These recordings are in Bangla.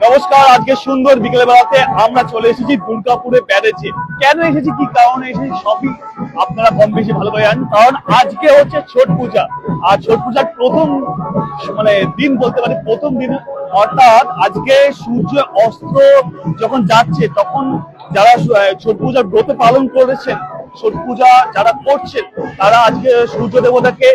নমস্কার, আজকে সুন্দর বিকেল বেলাতে আমরা চলে এসেছি দুর্গাপুরে ব্যারেজে। কেন এসেছি, কি কারণে এসেছি, সবই আপনারা কম বেশি ভালো করে জানেন। কারণ আজকে হচ্ছে ছট পূজা, আর ছট পূজার প্রথম দিন বলতে পারি, প্রথম দিন অর্থাৎ আজকে সূর্য অস্ত যখন যাচ্ছে তখন যারা ছট পূজার ব্রত পালন করেছেন, ছট পূজা যারা করছেন, তারা আজকে সূর্য দেবতাকে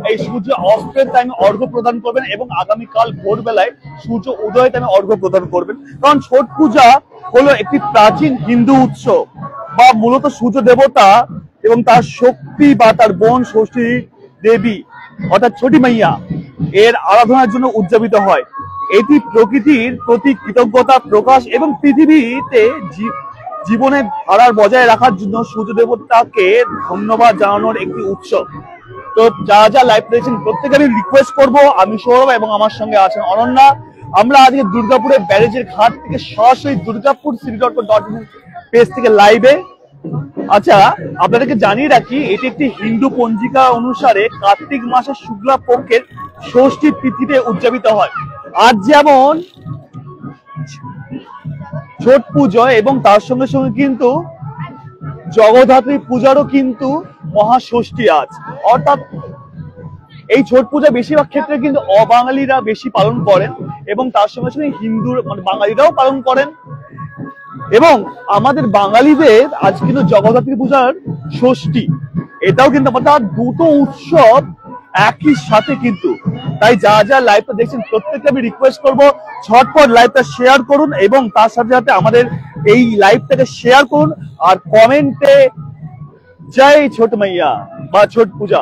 এই সূর্য অস্তের টাইমে অর্ঘ্য প্রদান করবেন এবং আগামীকাল ভোরবেলায় সূর্য উদয়ের টাইমে অর্ঘ্য প্রদান করবেন। কারণ ছট পূজা হলো একটি প্রাচীন হিন্দু উৎসব, বা মূলত সূর্য দেবতা এবং তার শক্তি বা তার বোন ষষ্ঠী দেবী অর্থাৎ ছটি মাইয়া এর আরাধনার জন্য উদযাপিত হয়। এটি প্রকৃতির প্রতি কৃতজ্ঞতা প্রকাশ এবং পৃথিবীতে জীবনের ধারার বজায় রাখার জন্য সূর্য দেবতাকে ধন্যবাদ জানানোর একটি উৎসব। তো যারা যা লাইভ পেয়েছেন প্রত্যেকে আমি রিকোয়েস্ট করবো, আমি সৌরভ এবং আমার সঙ্গে আছেন অনন্যা। আমরা আজকে দুর্গাপুরের ব্যারেজের ঘাট থেকে সরাসরি দুর্গাপুর city.co.in পেজ থেকে লাইভে। আচ্ছা, আপনাদেরকে জানিয়ে রাখি, এটি একটি হিন্দু পঞ্জিকা অনুসারে কার্তিক মাসের শুক্লা পক্ষের ষষ্ঠী তিথিতে উদযাপিত হয়। আজ যেমন ছট পুজো এবং তার সঙ্গে সঙ্গে কিন্তু জগদ্ধাত্রী পূজারও কিন্তু মহাষষ্ঠী আজ। অর্থাৎ এই ছট পূজা বেশিরভাগ ক্ষেত্রে কিন্তু অবাঙালিরা বেশি পালন করেন এবং তার সঙ্গে সঙ্গে হিন্দু বাঙালিরাও পালন করেন। এবং আমাদের বাঙালিদের আজ কিন্তু জগদ্ধাত্রী পূজার ষষ্ঠী, এটাও কিন্তু অর্থাৎ দুটো উৎসব একই সাথে কিন্তু। তাই যা যা লাইভটা দেখছেন প্রত্যেককে আমি রিকোয়েস্ট করবো ঝটপট লাইভটা শেয়ার করুন এবং তার সাথে সাথে আমাদের এই লাইভটাকে শেয়ার করুন। আর কমেন্টে জয় ছোট মাইয়া বা ছট পূজা,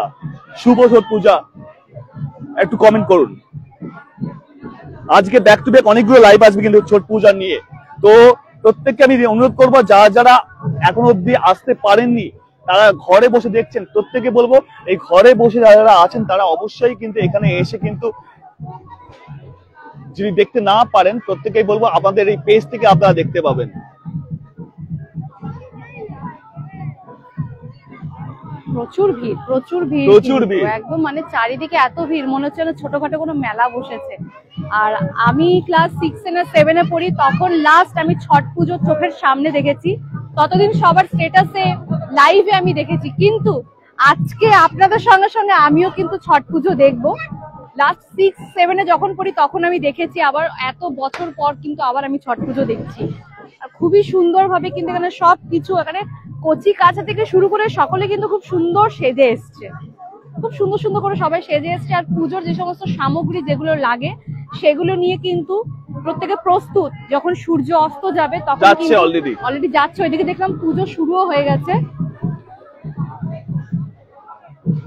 শুভ ছট পূজা একটু কমেন্ট করুন। আজকে ব্যাক টু ব্যাক অনেকগুলো লাইভ আসবে কিন্তু ছট পূজা নিয়ে। তো প্রত্যেককে আমি অনুরোধ করবো যারা যারা এখন অব্দি আসতে পারেননি, তারা ঘরে বসে দেখছেন, প্রত্যেকে বলবো এই ঘরে বসে যারা আছেন তারা অবশ্যই কিন্তু এখানে এসে কিন্তু যদি দেখতে না পারেন, প্রত্যেকেই বলবো আমাদের এই পেজ থেকে আপনারা দেখতে পাবেন। প্রচুর ভিড়, প্রচুর ভিড়, প্রচুর ভিড়, একদম মানে চারিদিকে এত ভিড়, মনে হচ্ছে না ছোটখাটো কোনো মেলা বসেছে। আর আমি ক্লাস 6 না 7 এ পড়ি, তখন লাস্ট আমি ছট পুজো চোখের সামনে দেখেছি। ততদিন সবার স্ট্যাটাসে লাইভে আমি দেখেছি, কিন্তু আজকে আপনাদের সঙ্গে সঙ্গে আমিও কিন্তু ছট পুজো দেখবো। লাস্ট 6-7 এ যখন পড়ি তখন আমি দেখেছি, আবার এত বছর পর কিন্তু আবার আমি ছট পুজো দেখছি। আর খুবই সুন্দর ভাবে কিন্তু এখানে সবকিছু, এখানে কচি কাঁচা থেকে শুরু করে সকলে কিন্তু খুব সুন্দর সেজে এসছে, খুব সুন্দর সুন্দর করে সবাই সেজে এসছে। আর পুজোর যে সমস্ত সামগ্রী যেগুলো লাগে সেগুলো নিয়ে কিন্তু প্রত্যেকে প্রস্তুত। যখন সূর্য অস্ত যাবে তখন অলরেডি যাচ্ছে, ওইদিকে দেখলাম পুজো শুরুও হয়ে গেছে।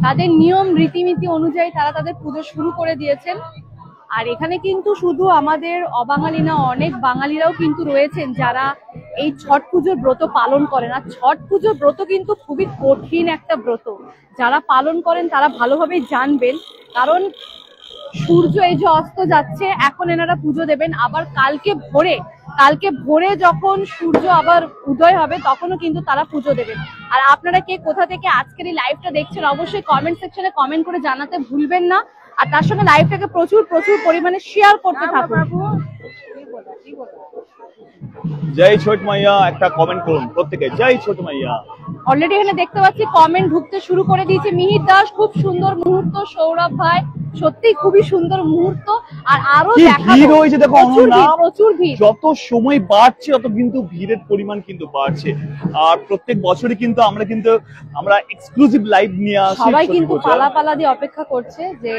তাদের নিয়ম রীতিনীতি অনুযায়ী তারা তাদের পুজো শুরু করে দিয়েছেন। আর এখানে কিন্তু শুধু আমাদের অবাঙালি না, অনেক বাঙালিরাও কিন্তু রয়েছেন যারা এই ছট পুজোর ব্রত পালন করেন। আর ছট পুজোর ব্রত কিন্তু খুবই কঠিন একটা ব্রত, যারা পালন করেন তারা ভালোভাবে জানবেন। কারণ সূর্য এই যে অস্ত যাচ্ছে, এখন এনারা পুজো দেবেন, আবার কালকে ভোরে যখন সূর্য আবার উদয় হবে তখনও কিন্তু তারা পুজো দেবেন। আর আপনারা কে কোথা থেকে আজকের এই লাইভটা দেখছেন অবশ্যই কমেন্ট সেকশনে কমেন্ট করে জানাতে ভুলবেন না। আর তার সঙ্গে লাইভটাকে প্রচুর প্রচুর পরিমাণে শেয়ার করতে থাকুন। জয় ছোট মাইয়া একটা কমেন্ট করুন প্রত্যেকে, জয় ছোট মাইয়া। অলরেডি এখানে দেখতে পাচ্ছি কমেন্ট ঢুকতে শুরু করে দিয়েছে। মিহির দাস, খুব সুন্দর মুহূর্ত। সৌরভ ভাই, সত্যি খুবই সুন্দর মুহূর্ত। আর আরো ভিড় হয়েছে, দেখো প্রচুর ভিড়, যত সময় বাড়ছে তত কিন্তু ভিড়ের পরিমাণ কিন্তু বাড়ছে। আর প্রত্যেক বছরই কিন্তু আমরা এক্সক্লুসিভ লাইভ নিয়ে আসি। সবাই কিন্তু পালা দিয়ে অপেক্ষা করছে যে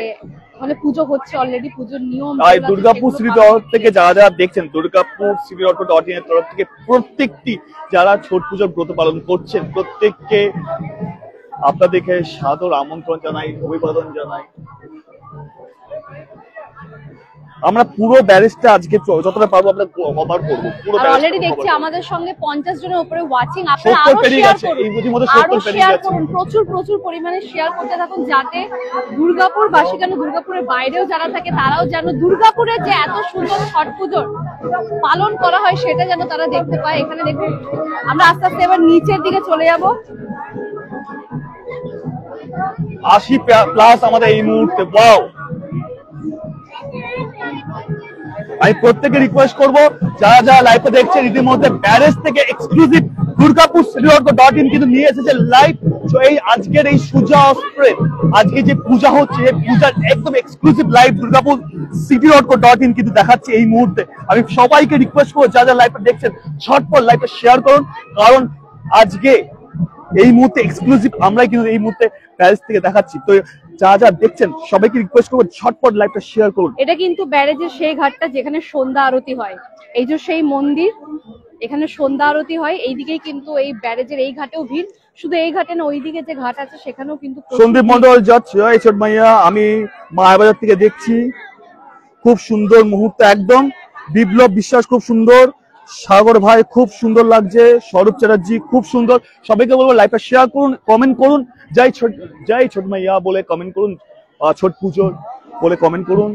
মানে পুজো হচ্ছে, অলরেডি পুজোর নিয়ম। দুর্গাপুর সিটি থেকে যারা যারা দেখছেন, দুর্গাপুর city.co.in এর তরফ থেকে প্রত্যেকটি যারা ছট পুজোর ব্রত পালন করছেন প্রত্যেককে আপনাদেরকে সাদর আমন্ত্রণ জানাই, অভিবাদন জানাই। আমরা পুরো ব্যারেজটা আজকে যতটা পারবো আমরা কভার করব। পুরো ব্যারেজ অলরেডি দেখছি আমাদের সঙ্গে 50 জনের উপরে ওয়াচিং। আপনারা আরো শেয়ার করুন, প্রচুর পরিমাণে শেয়ার করতে থাকুন, যাতে দুর্গাপুরবাসী যেন, দুর্গাপুরের বাইরেও যারা থাকে তারাও যেন দুর্গাপুরে যে এত সুন্দর ছট পুজো পালন করা হয় সেটা যেন তারা দেখতে পায়। এখানে দেখুন, আমরা আস্তে আস্তে এবার নিচের দিকে চলে যাব। 80+ আমাদের এই মুহূর্তে। ওয়াও, আমি প্রত্যেকে রিকোয়েস্ট করবো যারা যারা লাইভে দেখছেন, ইতিমধ্যে ব্যারেজ থেকে এক্সক্লুসিভ দুর্গাপুর cityhotco.in কিন্তু নিয়ে এসেছে লাইভ এই আজকের এই সূর্যা অস্ত্রে আজকে যে পূজা হচ্ছে, পূজার একদম এক্সক্লুসিভ লাইভ দুর্গাপুর cityhotco.in কিন্তু দেখাচ্ছে এই মুহূর্তে। আমি সবাইকে রিকোয়েস্ট করবো যারা যারা লাইভে দেখছেন ঝটপট লাইভে শেয়ার করুন, কারণ আজকে এই মুহূর্তে এক্সক্লুসিভ আমরাই কিন্তু এই মুহূর্তে প্যারিস থেকে দেখাচ্ছি। তো যা যা দেখছেন সবাইকে রিকোয়েস্ট করবো ঝটপট লাইভটা শেয়ার করুন। এটা কিন্তু ব্যারেজের সেই ঘাটটা যেখানে সন্ধ্যা আরতি হয়, এই যে সেই মন্দির, এখানে সন্ধ্যা আরতি হয়। এইদিকেই কিন্তু এই ব্যারেজের এই ঘাটেও ভিড়, শুধু এই ঘাটে না, ওইদিকে যে ঘাট আছে সেখানেও কিন্তু সন্দীপ মন্ডল যাচ্ছে এই ছোট মাইয়া, আমি মায়াবাজার থেকে দেখছি, খুব সুন্দর মুহূর্ত একদম। বিপ্লব বিশ্বাস খুব সুন্দর, সাগর ভাই খুব সুন্দর লাগছে, স্বরূপ চ্যাটার্জি খুব সুন্দর। সবাইকে বলবো লাইভটা শেয়ার করুন, কমেন্ট করুন, জয় ছোট মাইয়া বলে কমেন্ট করুন, ছোট পুজোর বলে কমেন্ট করুন।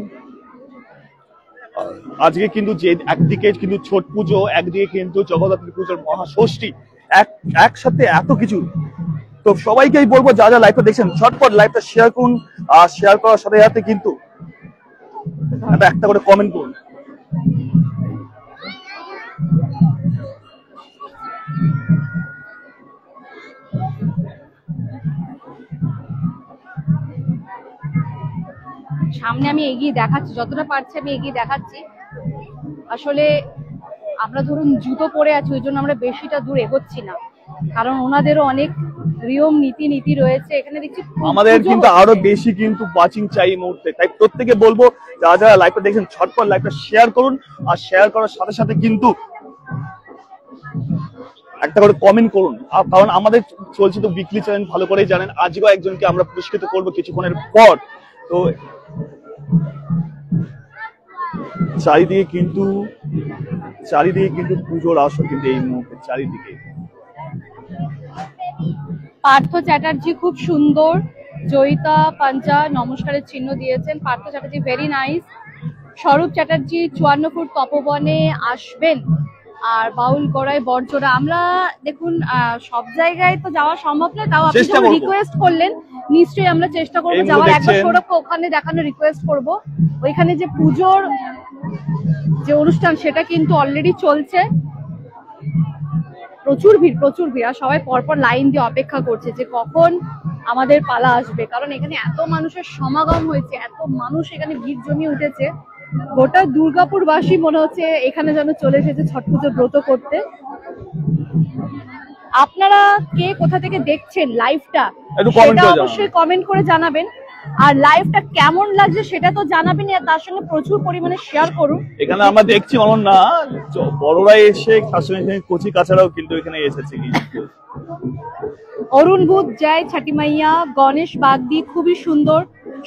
আজকে কিন্তু যে একদিকে কিন্তু ছোট পুজো, একদিকে কিন্তু জগদ্ধাত্রী পুজোর মহাষষ্ঠী, একসাথে এত কিছু। তো সবাইকেই বলবো যা যা লাইভটা দেখছেন ঝটপট লাইভটা শেয়ার করুন, আর শেয়ার করার সাথে সাথে কিন্তু একটা করে কমেন্ট করুন। সামনে আমি এগিয়ে দেখাচ্ছি, যতটা পারছি আমি এগিয়ে দেখাচ্ছি। আসলে আমরা ধরুন জুতো পরে আছি, ওই জন্য আমরা বেশিটা দূর এগোচ্ছি না, কারণ ওনাদেরও অনেক নিয়ম নীতি রয়েছে। এখানে দেখছি আমাদের কিন্তু আরো বেশি কিন্তু ওয়াচিং চাই এই মুহূর্তে, তাই প্রত্যেকে বলবো যারা যারা লাইভটা দেখছেন ঝটপট লাইভটা শেয়ার করুন, আর শেয়ার করার সাথে সাথে কিন্তু একটা করে কমেন্ট করুন, কারণ আমাদের চলছে তো উইকলি চ্যালেঞ্জ, ভালো করেই জানেন। আজকেও একজনকে আমরা পুরস্কৃত করবো কিছুক্ষণের পর। তো চারিদিকে কিন্তু পুজোর আসর কিন্তু এই মুহূর্তে চারিদিকে। পার্থ চ্যাটার্জি খুব সুন্দর, জয়িতা পাঞ্জা নমস্কারের চিহ্ন দিয়েছেন। Partha Chatterjee very nice. স্বরূপ চ্যাটার্জি 54 ফুট তপবনে আসবেন, আর বাউল গড়াই বরজোড়া। আমরা দেখুন সব জায়গায় তো যাওয়া সম্ভব নয়, তাও আপনি যখন রিকোয়েস্ট করলেন নিশ্চয়ই আমরা চেষ্টা করবো যাওয়ার। একবার সৌরভকে ওখানে দেখানো রিকোয়েস্ট করব। ওইখানে যে পুজোর যে অনুষ্ঠান সেটা কিন্তু অলরেডি চলছে, প্রচুর ভিড়, আর সবাই পরপর লাইন দিয়ে অপেক্ষা করছে যে কখন আমাদের পালা আসবে, কারণ এখানে এত মানুষের সমাগম হয়েছে, এত মানুষ এখানে ভিড় জমিয়ে উঠেছে। গোটা দুর্গাপুরবাসী মনে হচ্ছে এখানে যেন চলে এসেছে ছট পুজোর ব্রত করতে। আপনারা কে কোথা থেকে দেখছেন লাইভটা সেটা অবশ্যই কমেন্ট করে জানাবেন, আর লাইভটা কেমন লাগছে সেটা তো জানাবেন, আর তার সঙ্গে প্রচুর পরিমাণে শেয়ার করুন। এখানে আমরা দেখছি অনন্যা বড়রা এসে কচি কাছাড়াও কিন্তু এখানে এসেছে। অরুণ বুধ জয় ছাটি মাইয়া, গণেশ বাগদি খুবই সুন্দর,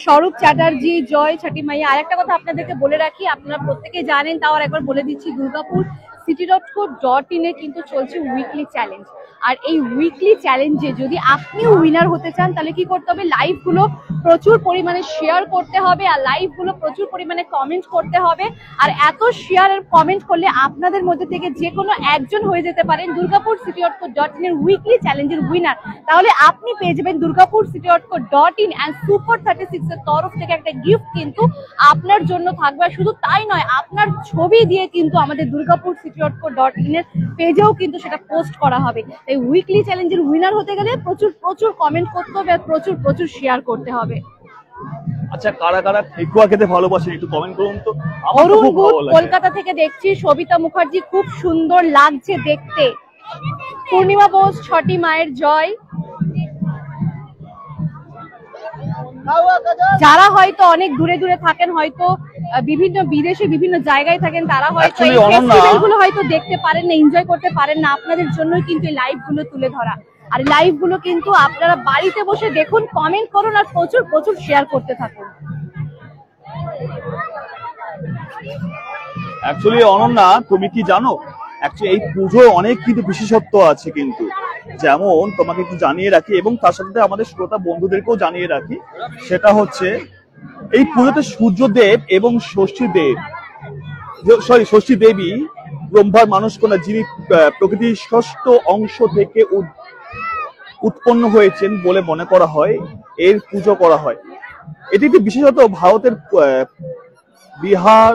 স্বরূপ চ্যাটার্জি জয় ছাটি মাইয়া। আর একটা কথা আপনাদেরকে বলে রাখি, আপনারা প্রত্যেকেই জানেন, তাও আর একবার বলে দিচ্ছি, দুর্গাপুর cityhotco.in এ কিন্তু চলছে উইকলি চ্যালেঞ্জ। আর এই উইকলি চ্যালেঞ্জে যদি আপনিও উইনার হতে চান তাহলে কি করতে হবে, লাইভগুলো প্রচুর পরিমাণে শেয়ার করতে হবে, আর লাইভগুলো প্রচুর পরিমাণে কমেন্ট করতে হবে। আর এত শেয়ার আর কমেন্ট করলে আপনাদের মধ্যে থেকে যে কোনো একজন হয়ে যেতে পারেন দুর্গাপুর cityhotco.in এর উইকলি চ্যালেঞ্জের উইনার। তাহলে আপনি পেয়ে যাবেন দুর্গাপুর cityhotco.in এন্ড সুপার 36 এর তরফ থেকে একটা গিফট কিন্তু আপনার জন্য থাকবে। আর শুধু তাই নয়, আপনার ছবি দিয়ে কিন্তু আমাদের দুর্গাপুর cityhotco.in এর পেজেও কিন্তু সেটা পোস্ট করা হবে। এই উইকলি চ্যালেঞ্জের উইনার হতে গেলে প্রচুর কমেন্ট করতে হবে, আর প্রচুর শেয়ার করতে হবে। আচ্ছা, কারা কারা ঠেকুয়া খেতে ভালোবাসেন একটু কমেন্ট করুন তো। অরুণ বুধ কলকাতা থেকে দেখছি, সবিতা মুখার্জি খুব সুন্দর লাগছে দেখতে, পূর্ণিমা বোস ছটি মায়ের জয়। যারা হয়তো অনেক দূরে থাকেন, হয়তো বিভিন্ন বিদেশে বিভিন্ন জায়গায় থাকেন, তারা হয়তো এই ফেস্টিভ্যাল গুলো হয়তো দেখতে পারেন না, এনজয় করতে পারেন না, আপনাদের জন্যই কিন্তু এই লাইভ গুলো তুলে ধরা। আর লাইভ গুলো কিন্তু আপনারা বাড়িতে বসে দেখুন, কমেন্ট করুন, আর প্রচুর শেয়ার করতে থাকুন। অ্যাকচুয়ালি অনন্যা, তুমি কি জানো এই পুজো অনেক কিন্তু বিশেষত্ব আছে, কিন্তু যেমন তোমাকে একটু জানিয়ে রাখি এবং তার সাথে আমাদের শ্রোতা বন্ধুদেরকেও জানিয়ে রাখি, সেটা হচ্ছে এই পুজোতে সূর্যদেব এবং ষষ্ঠী দেবী ব্রহ্মার মানুষকন্যা, যিনি প্রকৃতির ষষ্ঠ অংশ থেকে উৎপন্ন হয়েছেন বলে মনে করা হয়, এর পুজো করা হয়। এটি একটি বিশেষত ভারতের বিহার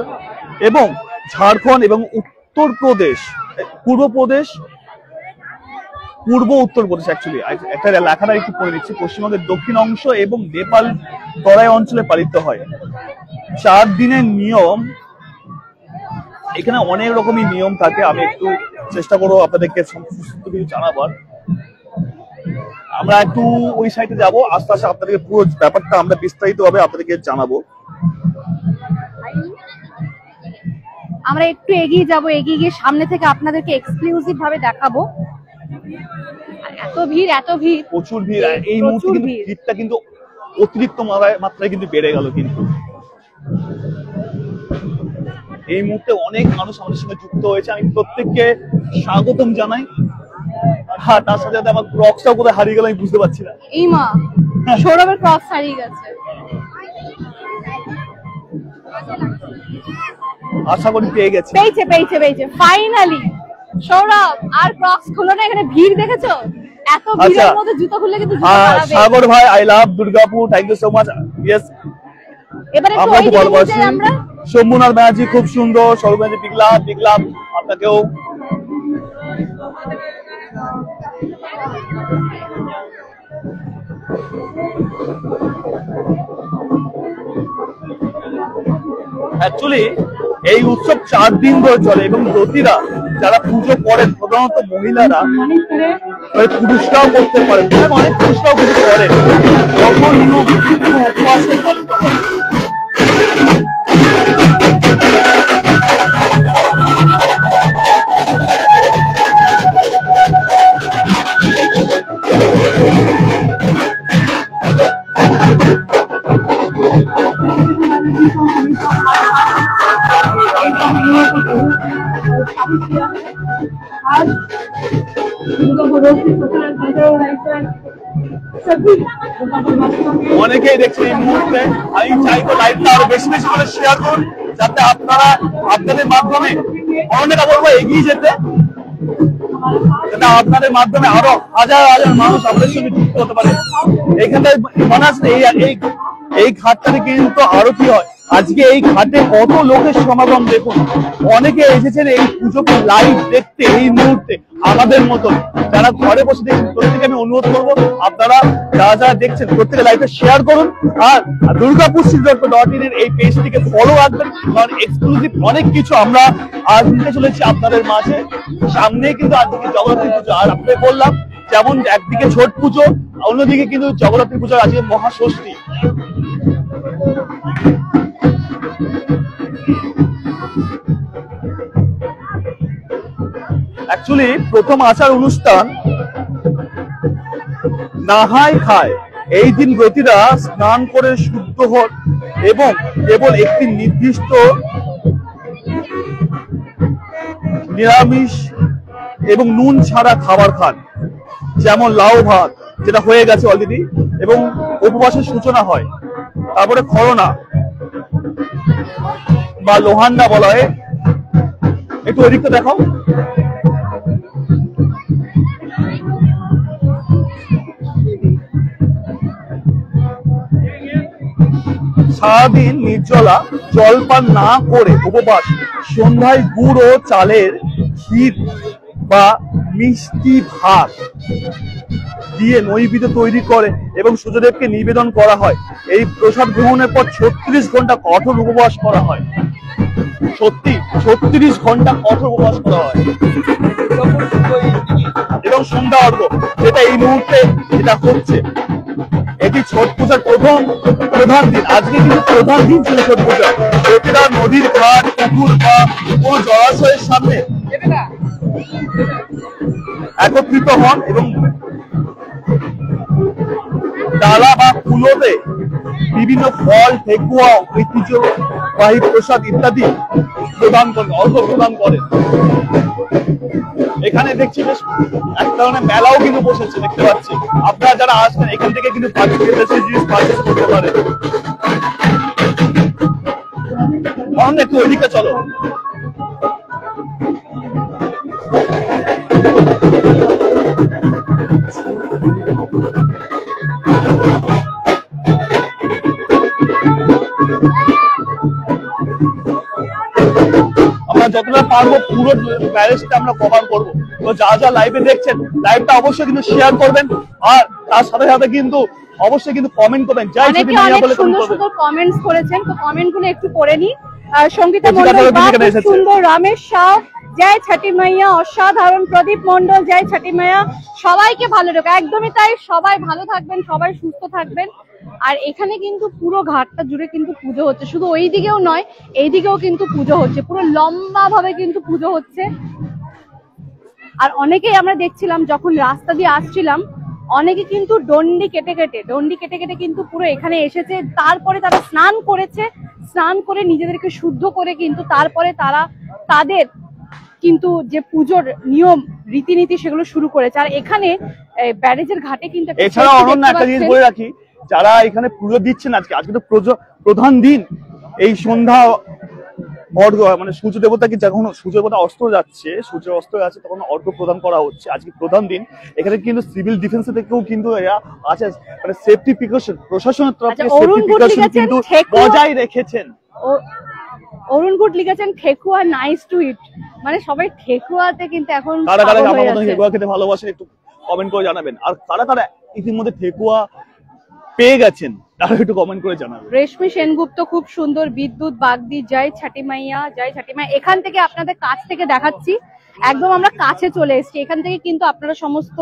এবং ঝাড়খণ্ড এবং উত্তরপ্রদেশ, পূর্ব উত্তরপ্রদেশ অ্যাকচুয়ালি একটা লেখাটা একটু পড়ে দিচ্ছি, পশ্চিমবঙ্গের দক্ষিণ অংশ এবং নেপাল তরাই অঞ্চলে পালিত হয়। 4 দিনের নিয়ম, এখানে অনেক রকমই নিয়ম থাকে, আমি একটু চেষ্টা করবো আপনাদেরকে সমস্ত কিছু জানাবার। আমরা একটু ওই সাইডে যাবো, আস্তে আস্তে আপনাদেরকে পুরো ব্যাপারটা আমরা বিস্তারিত ভাবে আপনাদেরকে জানাবো। আমরা একটু এগিয়ে যাব, এগিয়ে গিয়ে সামনে থেকে আপনাদেরকে এক্সক্লুসিভ ভাবে দেখাবো। এত ভিড়, প্রচুর ভিড়। এই মুহূর্তে কিন্তু ভিড়টা কিন্তু অতিরিক্ত মাত্রায় কিন্তু বেড়ে গেল। কিন্তু এই মুহূর্তে অনেক মানুষ আমাদের সঙ্গে যুক্ত হয়েছে, আমি প্রত্যেককে স্বাগতম জানাই। হ্যাঁ, তার সাথে সাথে আমার ক্রক্সটাও কোথায় হারিয়ে গেল আমি বুঝতে পারছি না। এই মা, সৌরভের ক্রক্স হারিয়ে গেছে। আশা করি পেয়ে গেছে। পেয়েছে ফাইনালি। সৌরভ আর ক্রক্স খুলো না, এখানে ভিড় দেখেছো? এত ভিড়ের মধ্যে জুতো খুললে কিন্তু জুতো হারাবে। সাগর ভাই, I love Durgapur, thank you so much. Yes, এবারে তো ওই দিকে যাই আমরা। শম্ভুনাথ ব্যানার্জি খুব সুন্দর, সৌরভ ব্যানার্জি বিগলাম আপনাকেও। অ্যাকচুয়ালি এই উৎসব 4 দিন ধরে চলে এবং ব্রতীরা যারা পুজো করেন, প্রধানত মহিলারা, পুরুষরাও করতে পারেন, অনেক পুরুষরাও কিছু করেন, তখন উপবাসে পালিত হয়। অনেকেই দেখছেন এই মুহূর্তে, আমি চাইবো লাইভটা আরো বেশি বেশি করে শেয়ার করুন, যাতে আপনারা আপনাদের মাধ্যমে অনেকটা বলবো এগিয়ে যেতে, যাতে আপনাদের মাধ্যমে আরো হাজার হাজার মানুষ আপনাদের সঙ্গে যুক্ত হতে পারে। এইখানটায় মনে আছে এই ঘাটটাতে কিন্তু আরো কি হয়, আজকে এই ঘাটে কত লোকের সমাগম দেখুন। অনেকে এসেছেন এই পুজোকে লাইভ দেখতে এই মুহূর্তে, আমাদের মতন যারা ঘরে বসে দেখছেন প্রত্যেকে আমি অনুরোধ করবো আপনারা যারা দেখছেন প্রত্যেকে লাইভটা শেয়ার করুন, আর দুর্গাপুর.in এর এই পেজটিকে ফলো রাখবেন, কারণ এক্সক্লুসিভ অনেক কিছু আমরা আজ নিতে চলেছি আপনাদের মাঝে। সামনে কিন্তু আজকে জগদ্ধাত্রী পুজো, আর আপনাকে বললাম যেমন একদিকে ছট পুজো, অন্যদিকে কিন্তু জগদ্ধাত্রী পুজো, আজকে মহাষষ্ঠী। অ্যাকচুয়ালি প্রথম আচার অনুষ্ঠান নাহাই খায়। এই দিন ব্রতীরা স্নান করে শুদ্ধ হন এবং কেবল একটি নির্দিষ্ট নিরামিষ এবং নুন ছাড়া খাবার খান, যেমন লাউ ভাত, যেটা হয়ে গেছে অলরেডি, এবং উপবাসের সূচনা হয়। তারপরে খরনা বা লোহান্ডা বলা হয়। একটু ওই দিকটা দেখাও। সারাদিন নির্জলা জলপান না করে উপবাস, সন্ধ্যায় গুড় ও চালের ক্ষীর বা মিষ্টি ভাত দিয়ে নৈবেদ্য তৈরি করে এবং সূর্যদেবকে নিবেদন করা হয়। এই প্রসাদ গ্রহণের পর 36 ঘন্টা কঠোর উপবাস করা হয়। সত্যি 36 ঘন্টা কঠোর উপবাস করা হয় এবং সন্ধ্যা অর্ঘ্য, যেটা এই মুহূর্তে এটা হচ্ছে। এটি ছট পূজার প্রধান দিন। আজকে কিন্তু প্রধান দিন ছিল ছট পূজা। লোকেরা নদীর ঘাট, পুকুর বা কোন জলাশয়ের সামনে একত্রিত হন এবং ডালা বা কুলোতে বিভিন্ন ফল, ঠেকুয়া, ঐতিহ্যবাহী প্রসাদ ইত্যাদি প্রদান করেন, অর্ঘ্য প্রদান করেন। এখানে দেখছি বেশ এক ধরনের মেলাও কিন্তু বসেছে, দেখতে পাচ্ছি। আপনারা যারা আসবেন এখান থেকে কিন্তু জিনিস পারচেজ করতে পারেন। একটু ওইদিকে চলো। আমরা যতটা পারবো পুরো ব্যারেজটা আমরা কভার করবো। তো যা যা লাইভে দেখছেন লাইভটা অবশ্যই কিন্তু শেয়ার করবেন, আর তার সাথে সাথে কিন্তু অবশ্যই কিন্তু কমেন্ট করবেন। অনেকে অনেক সুন্দর সুন্দর কমেন্টস করেছেন, তো কমেন্ট গুলো একটু পড়ে নি। সঙ্গীতা মন্ডল সুন্দর, রমেশ শাহ জয় ছটি মাইয়া, অসাধারণ প্রদীপ মন্ডল জয় ছটি মাইয়া, সবাইকে ভালো রেখো। একদমই তাই, সবাই ভালো থাকবেন, সবাই সুস্থ থাকবেন। আর এখানে কিন্তু পুরো ঘাটটা জুড়ে কিন্তু পুজো হচ্ছে, শুধু ওই দিকেও নয় এই দিকেও কিন্তু পুজো হচ্ছে, পুরো লম্বা ভাবে কিন্তু পুজো হচ্ছে। আর অনেকেই আমরা দেখছিলাম যখন রাস্তা দিয়ে আসছিলাম, অনেকে কিন্তু ডন্ডি কেটে কেটে কিন্তু পুরো এখানে এসেছে। তারপরে তারা স্নান করেছে, স্নান করে নিজেদেরকে শুদ্ধ করে কিন্তু তারপরে তারা তাদের কিন্তু যে পুজোর নিয়ম রীতিনীতি সেগুলো শুরু করেছে। আর এখানে ব্যারেজের ঘাটে কিন্তু এছাড়া অনন্য একটা জিনিস বলে রাখি, যারা এখানে পুজো দিচ্ছেন আজকে তো প্রধান দিন, এই সন্ধ্যা অর্ঘ্য মানে সূর্য দেবতাকে যখন সূর্য দেবতা অস্ত যাচ্ছে, সূর্য অস্ত যাচ্ছে তখন অর্ঘ্য প্রদান করা হচ্ছে। আজকে প্রধান দিন, এখানে কিন্তু সিভিল ডিফেন্স থেকেও কিন্তু এরা আছে, মানে সেফটি প্রিকশন প্রশাসনের তরফ থেকে সেফটি প্রিকশন কিন্তু বজায় রেখেছেন। অরুণ গুড লিখেছেন ঠেকুয়া নাইস টু ইট, মানে সবাই ঠেকুয়াতে কিন্তু এখন কারা কারা আমার মতো ঠেকুয়া খেতে ভালোবাসেন একটু কমেন্ট করে জানাবেন, আর কারা কারা ইতিমধ্যে ঠেকুয়া পেয়ে গেছেন তারা একটু কমেন্ট করে জানাবেন। রেশমি সেনগুপ্ত খুব সুন্দর, বিদ্যুৎ বাগদি জয় ছটি মাইয়া, জয় ছটি মাইয়া। এখান থেকে আপনাদের কাছ থেকে দেখাচ্ছি, একদম আমরা কাছে চলে এসেছি। এখান থেকে কিন্তু আপনারা সমস্ত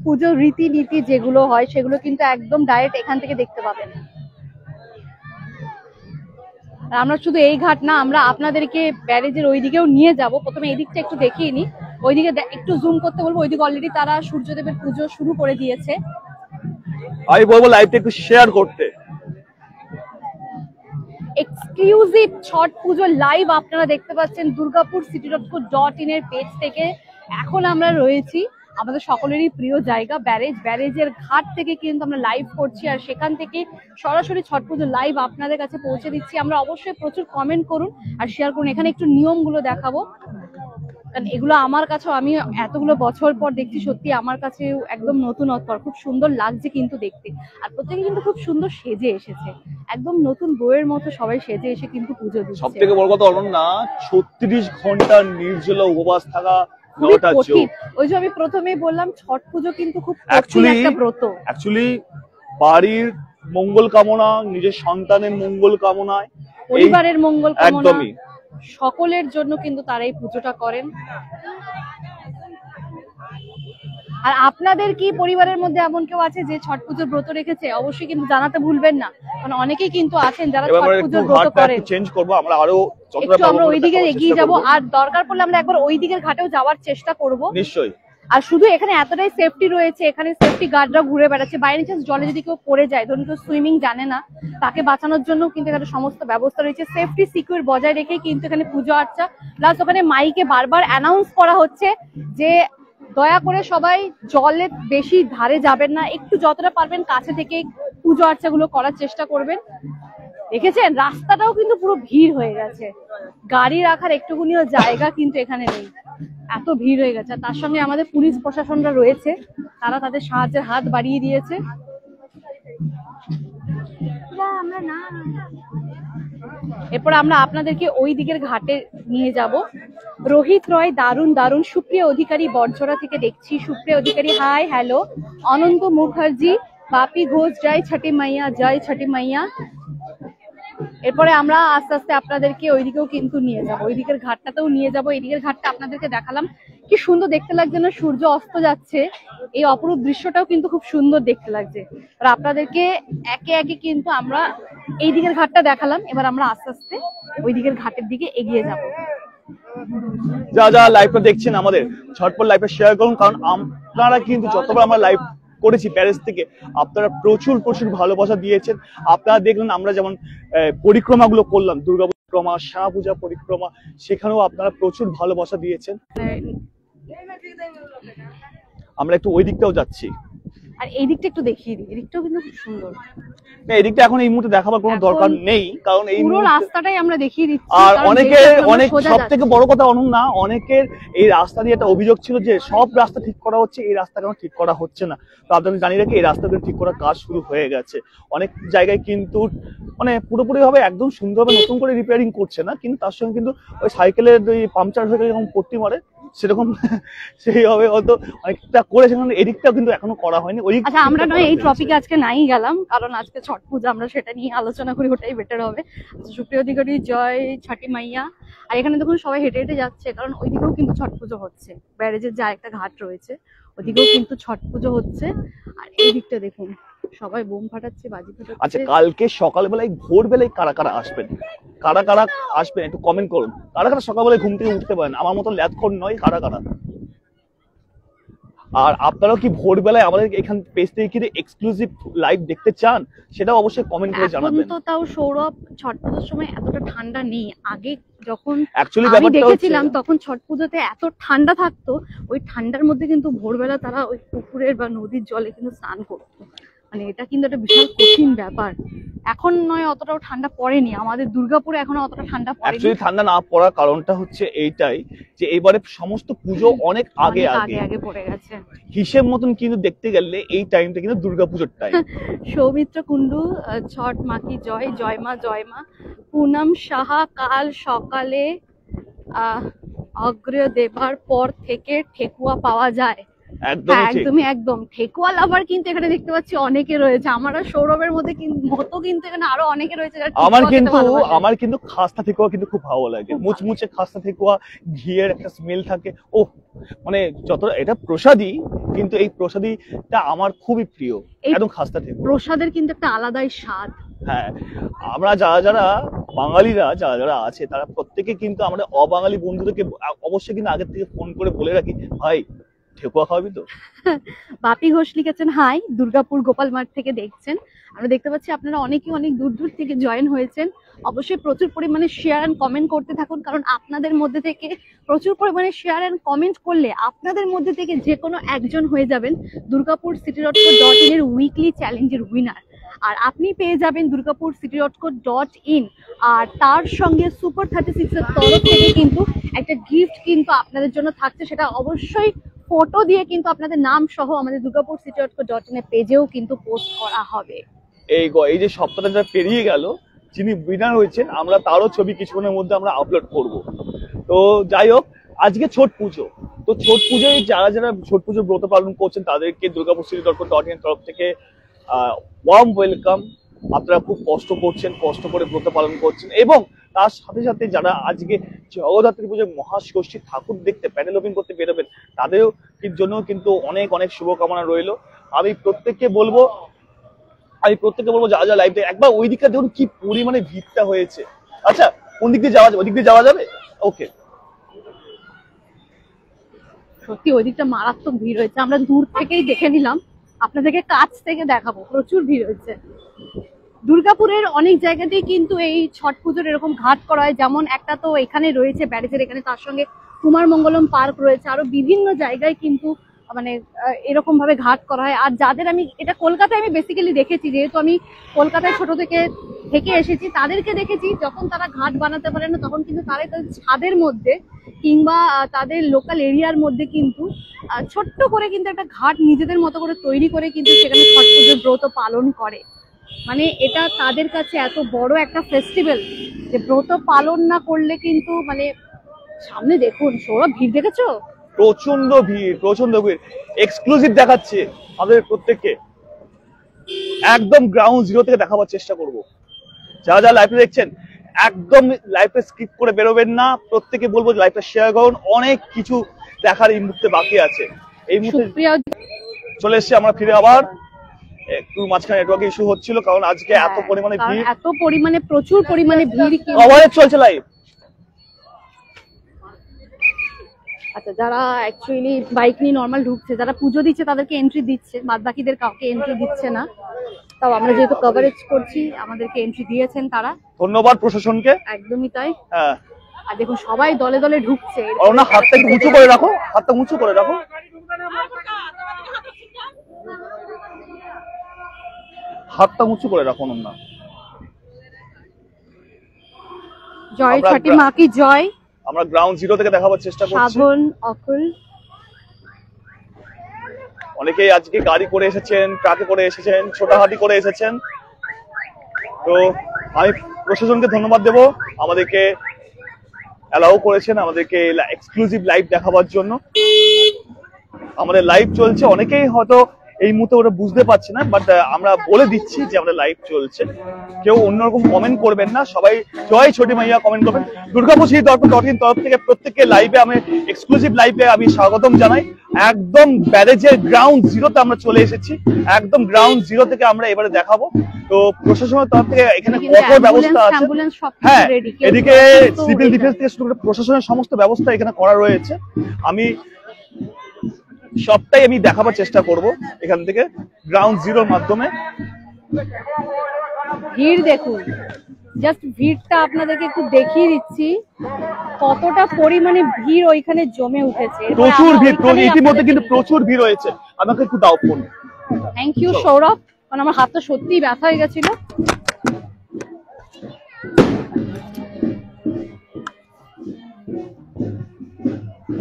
পুজোর রীতিনীতি যেগুলো হয় সেগুলো কিন্তু একদম ডাইরেক্ট এখান থেকে দেখতে পাবেন। আর আমরা শুধু এই ঘাট না, আমরা আপনাদেরকে ব্যারেজের ওইদিকেও নিয়ে যাব। প্রথমে এই দিকটা একটু দেখিয়ে নি, ওইদিকে একটু জুম করতে বলবো। ওইদিকে অলরেডি তারা সূর্যদেবের পুজো শুরু করে দিয়েছে। আমি বলবো লাইভটা একটু শেয়ার করতে। এক্সক্লুসিভ ছট পুজো লাইভ আপনারা দেখতে পাচ্ছেন দুর্গাপুর city.co.in এর পেজ থেকে। এখন আমরা রয়েছি আমাদের সকলেরই প্রিয় জায়গা ব্যারেজের ঘাট থেকে কিন্তু আমরা লাইভ করছি, আর সেখান থেকে সরাসরি ছট পুজো লাইভ আপনাদের কাছে পৌঁছে দিচ্ছি। আমরা অবশ্যই প্রচুর কমেন্ট করুন আর শেয়ার করুন। এখানে একটু নিয়মগুলো দেখাবো, কারণ এগুলো আমার কাছেও, আমি এতগুলো বছর পর দেখছি, সত্যি আমার কাছে একদম নতুনত্ব, খুব সুন্দর লাগছে কিন্তু দেখতে। আর প্রত্যেকে কিন্তু খুব সুন্দর সেজে এসেছে, একদম নতুন বইয়ের মতো সবাই সেজে এসে কিন্তু পুজো দিচ্ছে। সব থেকে বড় কথা অনন্যা, 36 ঘন্টা নির্জল উপবাস থাকা ওই যে আমি প্রথমেই বললাম ছট পুজো কিন্তু খুব কঠিন একটা ব্রত। অ্যাকচুয়ালি বাড়ির মঙ্গল কামনা, নিজের সন্তানের মঙ্গল কামনায়, পরিবারের মঙ্গল কামনা, সকলের জন্য কিন্তু তারা এই পুজোটা করেন। আর আপনাদের কি পরিবারের মধ্যে এমন কেউ আছে যে ছট পুজোর ব্রত রেখেছে? অবশ্যই কিন্তু জানাতে ভুলবেন না, কারণ অনেকেই কিন্তু আছেন যারা ছট পুজোর ব্রত করেন। চেঞ্জ করব, আমরা আরো একটু আমরা ওইদিকে এগিয়ে যাব, আর দরকার পড়লে আমরা একবার ওই দিকের ঘাটেও যাওয়ার চেষ্টা করব নিশ্চয়ই। আর শুধু এখানে এতটাই সেফটি রয়েছে, এখানে সেফটি গার্ডরা ঘুরে বেড়াচ্ছে। বাই এনি চান্স জলে যদি কেউ পড়ে যায়, ধরুন কেউ সুইমিং জানে না, তাকে বাঁচানোর জন্য কিন্তু এখানে সমস্ত ব্যবস্থা রয়েছে। সেফটি সিকিউর বজায় রেখেই কিন্তু এখানে পুজো আর্চা, প্লাস ওখানে মাইকে বারবার অ্যানাউন্স করা হচ্ছে যে দয়া করে সবাই জলে বেশি ধারে যাবেন না, একটু যতটা পারবেন কাছে থেকে পুজো আর্চা গুলো করার চেষ্টা করবেন। দেখেছেন রাস্তাটাও কিন্তু পুরো ভিড় হয়ে গেছে, গাড়ি রাখার একটুকুনিও জায়গা কিন্তু এখানে নেই, এত ভিড় হয়ে গেছে। তার সঙ্গে আমাদের পুলিশ প্রশাসনরা রয়েছে, তারা তাদের সাহায্যের হাত বাড়িয়ে দিয়েছে। এরপর আমরা আপনাদেরকে ওই দিকের ঘাটে নিয়ে যাব। রোহিত রয় দারুণ দারুণ, সুপ্রিয়া অধিকারী বরজরা থেকে দেখছি, সুপ্রিয়া অধিকারী হাই হ্যালো, অনন্ত মুখার্জি, বাপি ঘোষ জয় ছটি মাইয়া, জয় ছটি মাইয়া। এরপরে আমরা আস্তে আস্তে আপনাদেরকে ওইদিকেও কিন্তু নিয়ে যাবো, ওই দিকের ঘাটটাতেও নিয়ে যাবো। এই দিকের ঘাটটা আপনাদেরকে দেখালাম, কি সুন্দর দেখতে লাগছে না, সূর্য অস্ত যাচ্ছে, এই অপরূপ দৃশ্যটাও কিন্তু খুব সুন্দর দেখতে লাগছে। আর আপনাদেরকে একে একে কিন্তু আমরা এই দিকের ঘাটটা দেখালাম, এবার আমরা আস্তে আস্তে ওই দিকের ঘাটের দিকে এগিয়ে যাব। যা যা লাইভটা দেখছেন আমাদের ঝটপট লাইভটা শেয়ার করুন, কারণ আপনারা কিন্তু যতবার আমরা লাইভ করেছি প্যারিস থেকে, আপনারা প্রচুর ভালোবাসা দিয়েছেন। আপনারা দেখলেন আমরা যেমন পরিক্রমাগুলো করলাম, দুর্গা পরিক্রমা, শ্যামা পূজা পরিক্রমা, সেখানেও আপনারা প্রচুর ভালোবাসা দিয়েছেন। আমরা একটু ওই দিকটাও যাচ্ছি, আর এই দিকটা একটু দেখিয়ে দিই, এদিকটাও কিন্তু খুব সুন্দর। এদিকটা এখন এই মুহূর্তে দেখাবার কোনো দরকার নেই, কারণ এই পুরো রাস্তাটাই আমরা দেখিয়ে দিচ্ছি। আর অনেক সব থেকে বড় কথা অনু না, অনেকের এই রাস্তা নিয়ে একটা অভিযোগ ছিল যে সব রাস্তা ঠিক করা হচ্ছে, এই রাস্তা কেন ঠিক করা হচ্ছে না। তো আপনাদের জানিয়ে রাখি, এই রাস্তাগুলো ঠিক করার কাজ শুরু হয়ে গেছে। অনেক জায়গায় কিন্তু মানে পুরোপুরি ভাবে একদম সুন্দরভাবে নতুন করে রিপেয়ারিং করছে না, কিন্তু তার সঙ্গে কিন্তু ওই সাইকেলের ওই পাংচার হয়ে গেলে যেমন পট্টি মারে সেরকম সেইভাবে হয়তো অনেকটা করেছে, কিন্তু এদিকটাও কিন্তু এখনো করা হয়নি। ওই আচ্ছা, আমরা নয় এই টপিকে আজকে নাই গেলাম, কারণ আজকে ছট পূজা, আমরা সেটা নিয়ে আলোচনা করি, ওটাই বেটার হবে। সুপ্রিয় অধিকারী, জয় ছটি মাইয়া। আর এখানে দেখুন সবাই হেঁটে হেঁটে যাচ্ছে, কারণ ওইদিকেও কিন্তু ছট পুজো হচ্ছে। ব্যারেজের যে একটা ঘাট রয়েছে ওদিকেও কিন্তু ছট পুজো হচ্ছে। আর এই দিকটা দেখুন সবাই বোম ফাটাচ্ছে, বাজি ফাটাচ্ছে। আচ্ছা, কালকে সকালবেলায় ভোরবেলায় কারা কারা আসবেন, কারা কারা আসবেন একটু কমেন্ট করুন। কারা কারা সকালবেলায় ঘুম থেকে উঠতে পারেন, আমার মতো ল্যাদখোর নয়, কারা কারা। আর আপনারাও কি ভোরবেলায় আমাদের এখান পেজ থেকে কি এক্সক্লুসিভ লাইভ দেখতে চান, সেটাও অবশ্যই কমেন্ট করে জানাবেন। এখন তো তাও সৌরভ, ছট পুজোর সময় এতটা ঠান্ডা নেই। আগে যখন আমি দেখেছিলাম তখন ছট পুজোতে এত ঠান্ডা থাকতো, ওই ঠান্ডার মধ্যে কিন্তু ভোরবেলা তারা ওই পুকুরের বা নদীর জলে কিন্তু স্নান করতো। মানে এটা কিন্তু একটা বিশাল কঠিন ব্যাপার। এখন নয় অতটাও ঠান্ডা পড়েনি, আমাদের দুর্গাপুরে এখনো অতটা ঠান্ডা পড়েনি। অ্যাকচুয়ালি ঠান্ডা না পড়ার কারণটা হচ্ছে এইটাই যে এবারে সমস্ত পুজো অনেক আগে আগে পড়ে গেছে হিসেব মতন, কিন্তু দেখতে গেলে এই টাইমটা কিন্তু দুর্গাপুজোর টাইম। সৌমিত্র কুন্ডু, ছট মা কি জয়, জয় মা জয় মা। পুনম সাহা, কাল সকালে অগ্র দেবার পর থেকে ঠেকুয়া পাওয়া যায়। একদমই একদম ঠেকুয়া লাভার কিন্তু এখানে দেখতে পাচ্ছি অনেকে রয়েছে। আমরা সৌরভের মতো কিন্তু এখানে আরো অনেকে রয়েছে। আমার কিন্তু খাস্তা ঠেকুয়া কিন্তু খুব ভালো লাগে, মুচমুচে খাস্তা ঠেকুয়া, ঘিয়ের একটা স্মেল থাকে। ও মানে যত এটা প্রসাদী, কিন্তু এই প্রসাদীটা আমার খুবই প্রিয়, একদম খাস্তা ঠেকুয়া। প্রসাদের কিন্তু একটা আলাদাই স্বাদ। হ্যাঁ, আমরা যারা বাঙালিরা যারা আছে তারা প্রত্যেকে কিন্তু আমরা অবাঙালি বন্ধুদেরকে অবশ্যই কিন্তু আগের থেকে ফোন করে বলে রাখি, ভাই ঠেকুয়া খাওয়াবি তো। বাপি ঘোষ লিখেছেন, হাই, দুর্গাপুর গোপাল মাঠ থেকে দেখছেন। আমরা দেখতে পাচ্ছি আপনারা অনেকে অনেক দূর দূর থেকে জয়েন হয়েছেন। অবশ্যই প্রচুর পরিমাণে শেয়ার এন্ড কমেন্ট করতে থাকুন, কারণ আপনাদের মধ্যে থেকে প্রচুর পরিমাণে শেয়ার এন্ড কমেন্ট করলে আপনাদের মধ্যে থেকে যে কোনো একজন হয়ে যাবেন দুর্গাপুর city.co.in এর উইকলি চ্যালেঞ্জের উইনার। আর আপনি পেয়ে যাবেন দুর্গাপুর city.co.in, আর তার সঙ্গে সুপার 36 এর তরফ থেকে কিন্তু একটা গিফট কিন্তু আপনাদের জন্য থাকছে। সেটা অবশ্যই ফটো দিয়ে কিন্তু আপনাদের নাম সহ আমাদের দুর্গাপুর city.co.in এর পেজেও কিন্তু পোস্ট করা হবে। এই যে সপ্তাহটা যা পেরিয়ে গেল, যিনি উইনার হয়েছেন আমরা তারও ছবি কিছুক্ষণের মধ্যে আমরা আপলোড করব। তো যাই হোক, আজকে ছট পুজো, তো ছট পুজোয় যারা ছট পুজোর ব্রত পালন করছেন তাদেরকে দুর্গাপুর city.co.in তরফ থেকে ওয়ার্ম ওয়েলকাম। আপনারা খুব কষ্ট করছেন, কষ্ট করে ব্রত পালন করছেন, এবং তার সাথে সাথে যারা আজকে জগদ্ধাত্রী পুজোর মহাষষ্ঠী ঠাকুর দেখতে প্যানেল ওপেন করতে বেরোবেন, তাদেরও জন্য কিন্তু অনেক অনেক শুভকামনা রইল। আমি প্রত্যেককে বলবো যা লাইভ একবার ওই দিকটা দেখুন কি পরিমাণে ভিড়টা হয়েছে। আচ্ছা, কোন দিক দিয়ে যাওয়া যাবে? ওই দিক দিয়ে যাওয়া যাবে? ওকে। সত্যি ওই দিকটা মারাত্মক ভিড় হয়েছে, আমরা দূর থেকেই দেখে নিলাম, আপনাদেরকে কাছ থেকে দেখাবো। প্রচুর ভিড় হয়েছে। দুর্গাপুরের অনেক জায়গাতেই কিন্তু এই ছট পুজোর এরকম ঘাট করা হয়, যেমন একটা তো এখানে রয়েছে ব্যারেজের এখানে, তার সঙ্গে কুমার মঙ্গলম পার্ক রয়েছে, আরো বিভিন্ন জায়গায় কিন্তু মানে এরকম ভাবে ঘাট করা হয়। আর যাদের আমি এটা কলকাতায় আমি বেসিক্যালি দেখেছি, যেহেতু আমি কলকাতায় ছোট থেকে এসেছি, তাদেরকে দেখেছি যখন তারা ঘাট বানাতে পারে না তখন কিন্তু তারা তাদের ছাদের মধ্যে কিংবা তাদের লোকাল এরিয়ার মধ্যে কিন্তু ছোট্ট করে কিন্তু একটা ঘাট নিজেদের মতো করে তৈরি করে কিন্তু সেখানে ছট পুজোর ব্রত পালন করে। মানে এটা তাদের কাছে এত বড় একটা ফেস্টিভ্যাল যে ব্রত পালন না করলে কিন্তু মানে সামনে দেখুন সৌরভ, ভিড় দেখেছো? প্রচন্ড ভিড় এক্সক্লুসিভ দেখাচ্ছে আমাদের প্রত্যেককে, একদম গ্রাউন্ড জিরো থেকে দেখাবার চেষ্টা করব। যারা লাইভে দেখছেন একদম লাইভে স্কিপ করে বেরোবেন না, প্রত্যেকে বলবো লাইভটা শেয়ার করুন, অনেক কিছু দেখার এই মুহূর্তে বাকি আছে। এই মুহূর্তে চলে এসেছি আমরা ফিরে, আবার একটু মাঝখানে নেটওয়ার্ক ইস্যু হচ্ছিল, কারণ আজকে এত পরিমাণে ভিড়, প্রচুর পরিমাণে ভিড় কভারেজ চলছে লাইভ। আচ্ছা, যারা অ্যাকচুয়ালি বাইক নিয়ে নর্মাল ঢুকছে, যারা পুজো দিচ্ছে তাদেরকে এন্ট্রি দিচ্ছে, বাদ বাকিদের কাউকে এন্ট্রি দিচ্ছে না। তাও আমরা যেহেতু কভারেজ করছি আমাদেরকে এন্ট্রি দিয়েছেন তারা, ধন্যবাদ প্রশাসনকে। একদমই তাই। হ্যাঁ, আর দেখুন সবাই দলে দলে ঢুকছে। হাতটা একটু উঁচু করে রাখো, হাতটা উঁচু করে রাখো। হাতটা উঁচু করে রাখুন না। জয় ছটি মা কি জয়। আমরা গ্রাউন্ড জিরো থেকে দেখাবার চেষ্টা করছি। সাধন অকুল অনেকেই আজকে গাড়ি করে এসেছেন, ট্রাকে করে এসেছেন, ছোটাহাটি করে এসেছেন। তো আমি প্রশাসনকে ধন্যবাদ দেব, আমাদেরকে অ্যালাউ করেছেন আমাদেরকে এক্সক্লুসিভ লাইভ দেখাবার জন্য। আমাদের লাইভ চলছে, অনেকেই হয়তো এই মুহূর্তে ওরা বুঝতে পারছে না, বাট আমরা বলে দিচ্ছি যে আমাদের লাইভ চলছে। কেউ অন্যরকম কমেন্ট করবেন না, সবাই জয় ছোটি মাইয়া কমেন্ট করবেন। দুর্গাপুর সিটি দর্পণ.in তরফ থেকে প্রত্যেককে লাইভে আমি এক্সক্লুসিভ লাইভে আমি স্বাগতম জানাই। একদম ব্যারেজের গ্রাউন্ড জিরোতে আমরা চলে এসেছি, একদম গ্রাউন্ড জিরো থেকে আমরা এবারে দেখাবো। তো প্রশাসনের তরফ থেকে এখানে কঠোর ব্যবস্থা আছে। হ্যাঁ, এদিকে সিভিল ডিফেন্স থেকে শুরু করে প্রশাসনের সমস্ত ব্যবস্থা এখানে করা রয়েছে। আমি সবটাই আমি দেখাবার চেষ্টা করব এখান থেকে গ্রাউন্ড জিরোর মাধ্যমে। ভিড় দেখুন, জাস্ট ভিড়টা আপনাদেরকে একটু দেখিয়ে দিচ্ছি কতটা পরিমাণে ভিড় ওইখানে জমে উঠেছে। প্রচুর ভিড়, ইতিমধ্যে কিন্তু প্রচুর ভিড় হয়েছে। আমাকে একটু দাও ফোন। থ্যাংক ইউ সৌরভ, কারণ আমার হাতটা সত্যিই ব্যথা হয়ে গেছিল।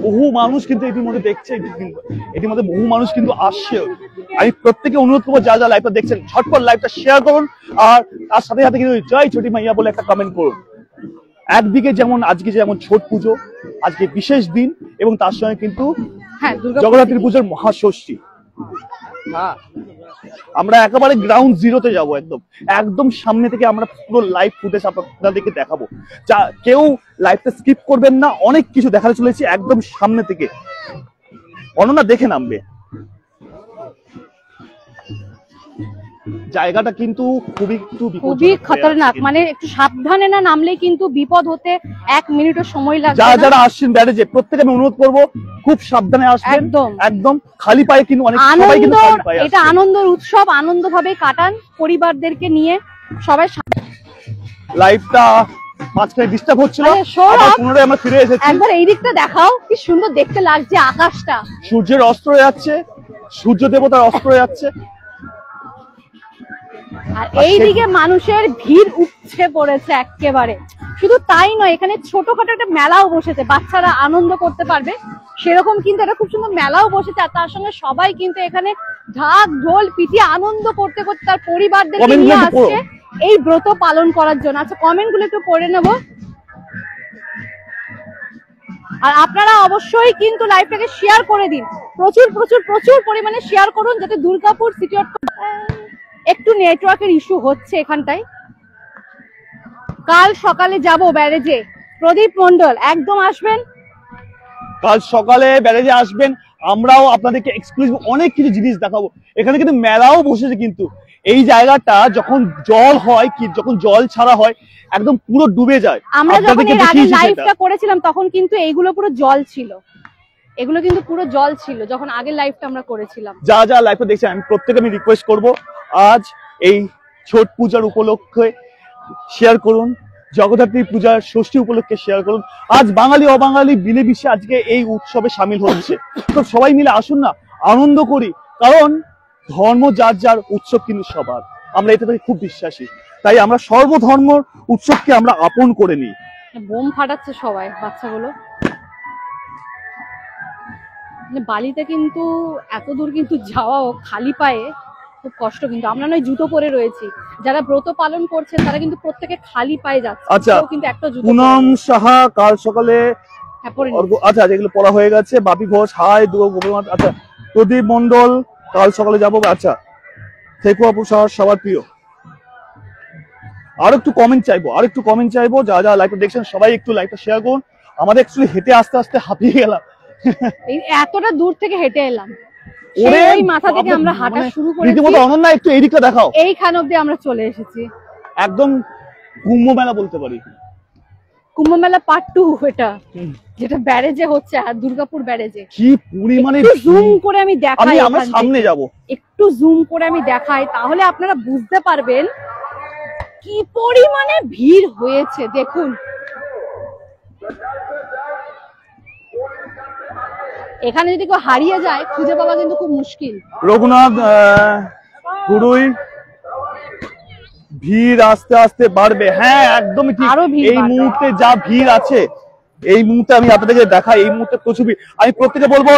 বহু মানুষ কিন্তু ইতিমধ্যে দেখছে, ইতিমধ্যে বহু মানুষ কিন্তু আসছে। আমি প্রত্যেকে অনুরোধ করবো যা যা লাইভটা দেখছেন ঝটপট লাইভটা শেয়ার করুন, আর তার সাথে সাথে কিন্তু জয় ছোটি মাইয়া বলে একটা কমেন্ট করুন। একদিকে যেমন আজকে যেমন ছট পুজো, আজকে বিশেষ দিন, এবং তার সঙ্গে কিন্তু জগদ্ধাত্রী পুজোর মহাষষ্ঠী। আমরা একেবারে গ্রাউন্ড জিরোতে যাব, একদম একদম সামনে থেকে আমরা পুরো লাইভ ফুটেজ আপনাদেরকে দেখাবো। যা কেউ লাইভটা স্কিপ করবেন না, অনেক কিছু দেখাতে চলেছি একদম সামনে থেকে। অনন্যা দেখে নামবে। জায়গাটা কিন্তু খুবই খতরনাক, মানে একটু সাবধানে না নামলে কিন্তু বিপদ হতে 1 মিনিটও সময় লাগবে। যারা আসছেন ব্যারেজে প্রত্যেকে আমি অনুরোধ করবো খুব সাবধানে আসবেন, একদম খালি পায়ে কিন্তু অনেক সবাই কিন্তু খালি পায়ে আসছে। এটা আনন্দের উৎসব, আনন্দভাবে কাটান পরিবারদেরকে নিয়ে সবাই। লাইভটা মাঝখানে ডিস্টার্ব হচ্ছিল, আবার পুনরায় আমরা ফিরে এসেছি। একবার এই দিকটা দেখাও, কি সুন্দর দেখতে লাগছে আকাশটা। সূর্যের অস্ত হয়ে যাচ্ছে, সূর্য দেবতার অস্ত হয়ে যাচ্ছে, আর এইদিকে মানুষের ভিড় উপচে পড়েছে একেবারে। শুধু তাই নয়, এখানে ছোটখাটো একটা মেলাও বসেছে, বাচ্চারা আনন্দ করতে পারবে সেরকম কিন্তু একটা খুব সুন্দর মেলাও বসেছে। আর তার সঙ্গে সবাই কিন্তু এখানে ঢাক ঢোল পিটিয়ে আনন্দ করতে করতে তার পরিবারদেরকে নিয়ে আসছে এই ব্রত পালন করার জন্য। আচ্ছা, কমেন্ট গুলো একটু পড়ে নেব। আর আপনারা অবশ্যই কিন্তু লাইভটাকে শেয়ার করে দিন, প্রচুর প্রচুর প্রচুর পরিমাণে শেয়ার করুন, যাতে দুর্গাপুর সিটি একটু নেটওয়ার্কের ইস্যু হচ্ছে এখানটায়। কাল সকালে যাব ব্যারেজে, প্রদীপ মন্ডল একদম আসবেন, কাল সকালে ব্যারেজে আসবেন। আমরাও আপনাদেরকে এক্সক্লুসিভ অনেক কিছু জিনিস দেখাবো। এখানে কিন্তু মেলাও বসেছে, কিন্তু এই জায়গাটা যখন জল হয়, কি যখন জল ছাড়া হয় একদম পুরো ডুবে যায়। আমরা যখন এর আগে লাইভটা করেছিলাম তখন কিন্তু এইগুলো পুরো জল ছিল, এগুলো কিন্তু পুরো জল ছিল যখন আগে লাইভটা আমরা করেছিলাম। যা যা লাইভটা দেখছেন আমি প্রত্যেকে আমি রিকোয়েস্ট করব আজ এই ছট পূজার উপলক্ষে শেয়ার করুন, জগদ্ধাত্রী পূজার ষষ্ঠী উপলক্ষে শেয়ার করুন। আজ বাঙালি অবাঙালি মিলেমিশে আজকে এই উৎসবে সামিল হচ্ছে। তো সবাই মিলে আসুন না, আনন্দ করি, কারণ ধর্ম যার যার, উৎসব কিন্তু সবার। আমরা এটাতে খুব বিশ্বাসী, তাই আমরা সর্বধর্ম উৎসবকে আমরা আপন করে নিই। বোম ফাটাচ্ছে সবাই বাচ্চাগুলো। বালিতে কিন্তু এত দূর কিন্তু যাওয়াও খালি পায়ে খুব কষ্ট, কিন্তু আমরা নয় জুতো পরে রয়েছি, যারা ব্রত পালন করছেন তারা কিন্তু প্রত্যেকে খালি পায়ে যাচ্ছে। আচ্ছা, কিন্তু একটা জুতো। পুনম সাহা কাল সকালে, আচ্ছা যেগুলো পড়া হয়ে গেছে। বাপি ঘোষ হাই, দুর্গা গোপীনাথ, আচ্ছা প্রদীপ মন্ডল কাল সকালে যাবো। আচ্ছা থেকু আপু সবার প্রিয়। আর একটু কমেন্ট চাইবো, যা যা লাইভটা দেখছেন সবাই একটু লাইভটা শেয়ার করুন। আমাদের অ্যাকচুয়ালি হেঁটে আস্তে আস্তে হাঁপিয়ে গেলাম, এতটা দূর থেকে হেঁটে এলাম, ওই মাথা থেকে আমরা হাঁটা শুরু করেছি। রীতিমতো অনন্যা একটু এই দিকটা দেখাও। এইখান অব্দি আমরা চলে এসেছি, একদম কুম্ভ মেলা বলতে পারি। কুম্ভ মেলা পার্ট 2 এটা, যেটা ব্যারেজে হচ্ছে, আর দুর্গাপুর ব্যারেজে। কি পরিমাণে জুম করে আমি দেখাই, আমরা সামনে যাব, একটু জুম করে আমি দেখাই, তাহলে আপনারা বুঝতে পারবেন কি পরিমাণে ভিড় হয়েছে। দেখুন এখানে যদি কেউ হারিয়ে যায় খুঁজে পাওয়া কিন্তু খুব মুশকিল। রঘুনাথ গুরুই ভিড় আস্তে আস্তে বাড়বে। হ্যাঁ একদমই ঠিক। এই মুহূর্তে যা ভিড় আছে, এই মুহূর্তে আমি আপনাদেরকে দেখাই, এই মুহূর্তে প্রচুর ভিড়। আমি প্রত্যেকে বলবো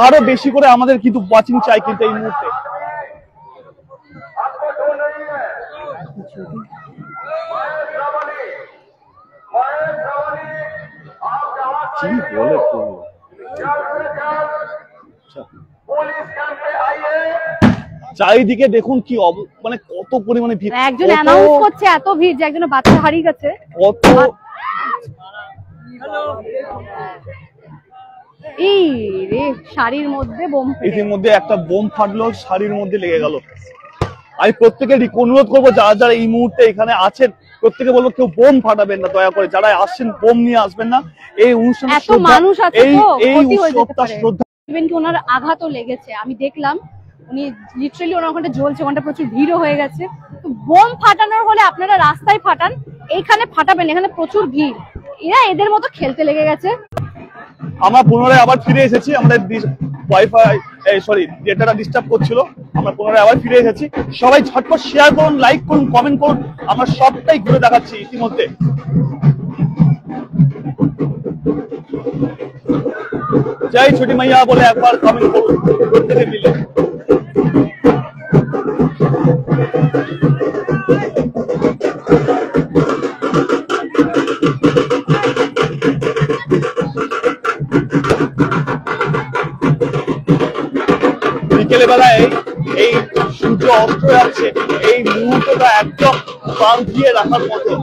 আরো বেশি করে আমাদের কিন্তু ওয়াচিং চাই কিন্তু এই মুহূর্তে। চারিদিকে দেখুন কি মানে কত পরিমাণে ভিড়। একজন অ্যানাউন্স করছে এত ভিড় যে একজন বাচ্চা হারিয়ে গেছে। কত এই রে, শাড়ির মধ্যে বোম, ইতিমধ্যে একটা বোম ফাটলো, শাড়ির মধ্যে লেগে গেল। আমি প্রত্যেকের অনুরোধ করবো যারা যারা এই মুহূর্তে এখানে আছেন প্রত্যেকে বলবো কেউ বোম ফাটাবেন না, দয়া করে। যারা আসছেন বোম নিয়ে আসবেন না। এই অনুষ্ঠান এত মানুষ আছে তো ক্ষতি হয়ে যেতে পারে। শ্রদ্ধা ইভেন কি ওনার আঘাতও লেগেছে, আমি দেখলাম উনি লিটারালি ওনার ওখানে জ্বলছে, ওখানটা প্রচুর ভিড়ও হয়ে গেছে। তো বোম ফাটানোর হলে আপনারা রাস্তায় ফাটান, এইখানে ফাটাবেন, এখানে প্রচুর ভিড়। এরা এদের মতো খেলতে লেগে গেছে। আমরা পুনরায় আবার ফিরে এসেছি, আমাদের ওয়াইফাই ডেটাটা ডিস্টার্ব করছিল, আমরা পুনরায় আবার ফিরে এসেছি। সবাই ঝটপট শেয়ার করুন, লাইক করুন, কমেন্ট করুন, আমরা সবটাই ঘুরে দেখাচ্ছি ইতিমধ্যে। জয় ছোটি মাইয়া বলে একবার কমেন্ট করুন প্রত্যেকে মিলে। বিকেলে বেলায় এই সূর্য অস্ত যাচ্ছে, এই মুহূর্তটা একদম প্রাণ দিয়ে রাখার মতো।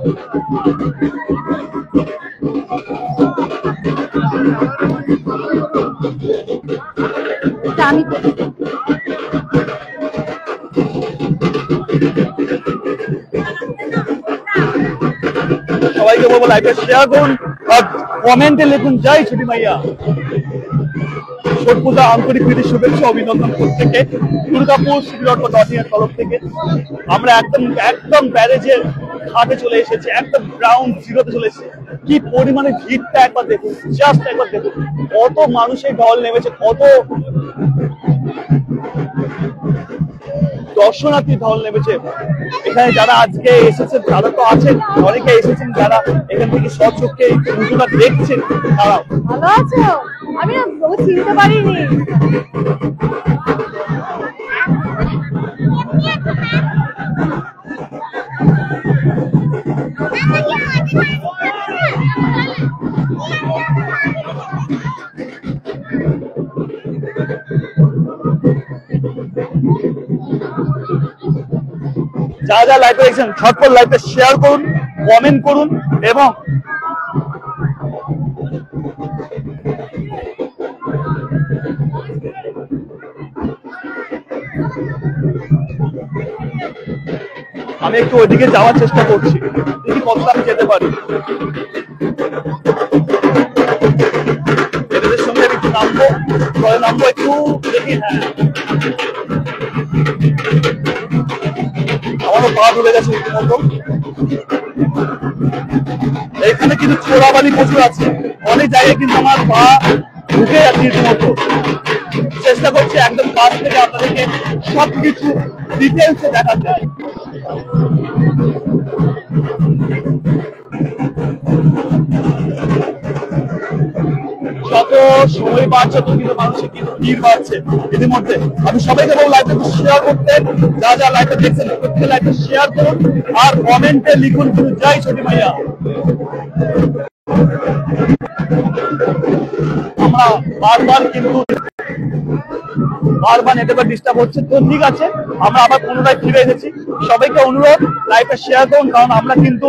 সবাইকে বলবো লাইভে শেয়ার করুন আর কমেন্টে লিখুন জয় ছোটি মাইয়া। ছট পূজা আন্তরিক প্রীতি শুভেচ্ছা অভিনন্দন প্রত্যেকে। দুর্গাপুর সিটি.এর তরফ থেকে আমরা একদম ব্যারেজের ঘাটে চলে এসেছি, একদম গ্রাউন্ড জিরোতে চলে এসেছি। কি পরিমাণে ভিড়টা একবার দেখুন, জাস্ট একবার দেখুন কত মানুষের ঢল নেমেছে, কত দর্শনার্থী ঢল নেমেছে। এখানে যারা আজকে এসেছেন তারা তো আছেন, অনেকে এসেছেন যারা এখান থেকে স্বচক্ষে পুজোটা দেখছেন। তারা ভালো আছো? আমি না চিনতে পারিনি। যারা যারা লাইভে দেখছেন ঝটপট লাইভে শেয়ার করুন, কমেন্ট করুন এবং আমি একটু ওইদিকে যাওয়ার চেষ্টা করছি, দেখি কতটা আমি যেতে পারি। এদের সঙ্গে আমি একটু নামবো একটু দেখি। হ্যাঁ আমারও পা ধরে গেছে রীতিমতো। এখানে কিন্তু চোরাবালি প্রচুর আছে, অনেক জায়গায় কিন্তু আমার পা ঢুকে যাচ্ছে রীতিমতো। চেষ্টা করছি একদম কাছ থেকে আপনাদেরকে সবকিছু ডিটেলসে দেখাতে। যত সময় বাড়ছে তত কিন্তু মানুষের কিন্তু ভিড় বাড়ছে। ইতিমধ্যে আমি সবাইকে বলবো লাইভে শেয়ার করতে, যা যা লাইভে দেখছেন প্রত্যেকে লাইভে শেয়ার করুন আর কমেন্টে লিখুন জয় ছোটি মাইয়া। আমরা বারবার নেটওয়ার্ক ডিস্টার্ব হচ্ছে, তো ঠিক আছে আমরা আবার পুনরায় ফিরে এসেছি। সবাইকে অনুরোধ লাইভে শেয়ার করুন, কারণ আমরা কিন্তু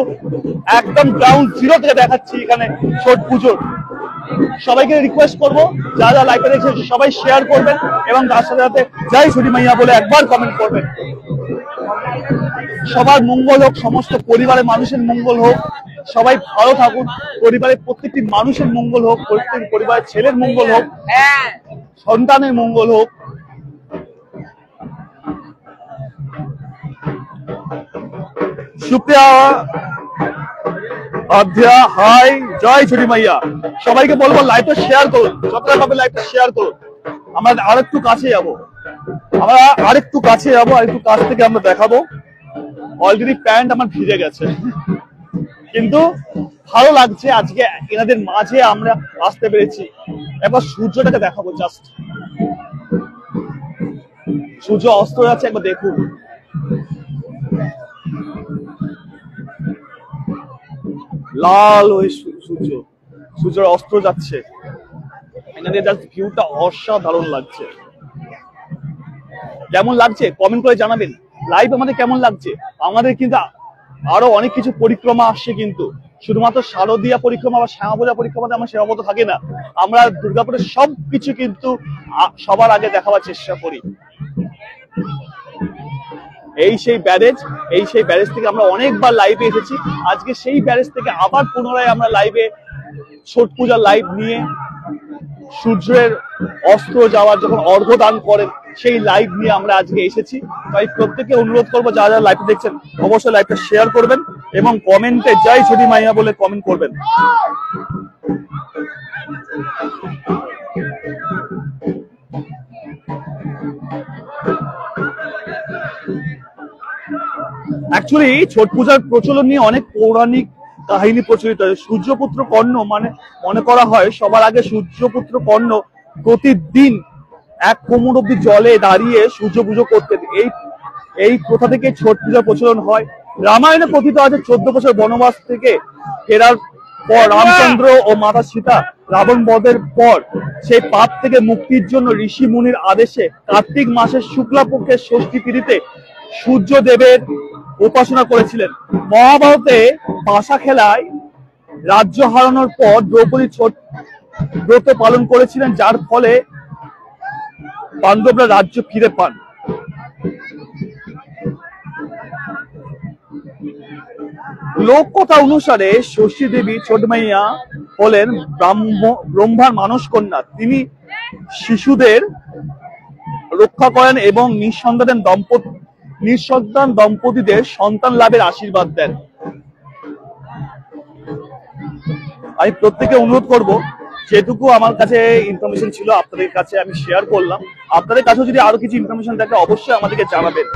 একদম গ্রাউন্ড জিরো থেকে দেখাচ্ছি এখানে ছট পুজোর। সবাইকে রিকোয়েস্ট করবো যারা লাইভে দেখছেন সবাই শেয়ার করবেন এবং তার সাথে সাথে জয় ছোটি মাইয়া বলে একবার কমেন্ট করবেন। সবার মঙ্গল হোক, সমস্ত পরিবারের মানুষের মঙ্গল হোক, সবাই ভালো থাকুন, পরিবারের প্রত্যেকটি মানুষের মঙ্গল হোক, প্রত্যেক পরিবারের ছেলের মঙ্গল হোক, সন্তানের মঙ্গল হোক। সুপ্রিয়া অধ্যা হাই, জয় ছোটি মাইয়া। সবাইকে বলবো লাইভটা শেয়ার করুন, যতটা পাবে লাইভটা শেয়ার করুন। আমরা আরেকটু কাছে যাবো, আরেকটু কাছ থেকে আমরা দেখাবো। অলরেডি প্যান্ট আমার ভিজে গেছে, কিন্তু ভালো লাগছে আজকে এনাদের মাঝে আমরা আসতে পেরেছি। একবার সূর্যটাকে দেখাবো, জাস্ট সূর্য অস্ত যাচ্ছে, একবার দেখুন। লাল ওই সূর্যের অস্ত যাচ্ছে, এনাদের জাস্ট ভিউটা অসাধারণ লাগছে। কেমন লাগছে কমেন্ট করে জানাবেন। লাইভ আমাদের কেমন লাগছে। আমাদের কিন্তু আরো অনেক কিছু পরিক্রমা আসছে, কিন্তু শুধুমাত্র শারদীয়া পরিক্রমা বা শ্যামাপূজা পরিক্রমাতে আমরা সেবা মতো থাকি না। আমরা দুর্গাপুরের সবকিছু কিন্তু সবার আগে দেখাবার চেষ্টা করি। এই সেই ব্যারেজ থেকে আমরা অনেকবার লাইভে এসেছি। আজকে সেই ব্যারেজ থেকে আবার পুনরায় আমরা লাইভে ছট পূজার লাইভ নিয়ে সূর্যের অস্ত যাওয়ার যখন অর্ঘ্য দান করেন সেই লাইভ নিয়ে আমরা আজকে এসেছি। তাই প্রত্যেককে অনুরোধ করবো যারা যারা লাইভটা দেখছেন অবশ্যই লাইভটা শেয়ার করবেন এবং কমেন্টে জয় ছটি মাইয়া বলে কমেন্ট করবেন। অ্যাকচুয়ালি ছট পূজার প্রচলন নিয়ে অনেক পৌরাণিক কাহিনী প্রচলিত। সূর্যপুত্র কর্ণ মানে মনে করা হয় সবার আগে সূর্যপুত্র কর্ণ প্রতিদিন 1 কোমর অব্দি জলে দাঁড়িয়ে সূর্য পুজো করতেন। এই প্রথা থেকে ছট পূজার প্রচলন হয়। রামায়ণে কথিত আছে 14 বছর বনবাস থেকে ফেরার পর রামচন্দ্র ও মাতা সীতা রাবণ বধের পর সেই পাপ থেকে মুক্তির জন্য ঋষি মুনির আদেশে কার্তিক মাসের শুক্লা পক্ষের ষষ্ঠী তিথিতে সূর্য দেবের উপাসনা করেছিলেন। মহাভারতে পাশা খেলায় রাজ্য হারানোর পর দ্রৌপদী ছট ব্রত পালন করেছিলেন, যার ফলে পাণ্ডবরা রাজ্য ফিরে পান। লোককথা অনুসারে ষষ্ঠী দেবী ছট মাইয়া হলেন ব্রহ্মার মানস কন্যা। তিনি শিশুদের রক্ষা করেন এবং নিঃসন্তান দম্পতিদের সন্তান লাভের আশীর্বাদ দেন। আমি প্রত্যেকে অনুরোধ করব, যেটুকু আমার কাছে ইনফরমেশন ছিল আপনাদের কাছে আমি শেয়ার করলাম। আপনাদের কাছেও যদি আরো কিছু ইনফরমেশন থাকে অবশ্যই আমাদেরকে জানাবেন।